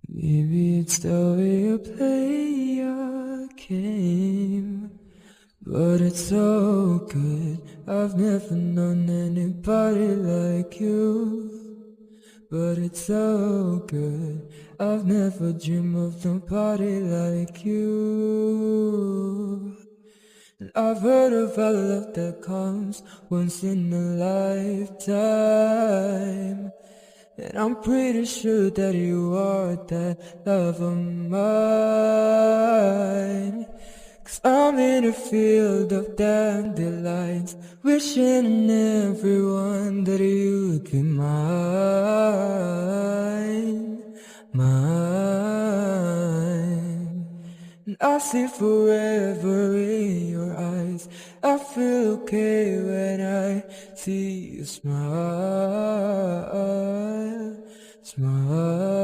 Maybe it's the way you play your game, but it's so good. I've never known anybody like you. But it's so good. I've never dreamed of nobody like you. And I've heard of a love that comes once in a lifetime. And I'm pretty sure that you are that love of mine. 'Cause I'm in a field of dandelions, wishing on everyone that you'd be mine, mine. And I see forever in your eyes. I feel okay when I see you smile, smile.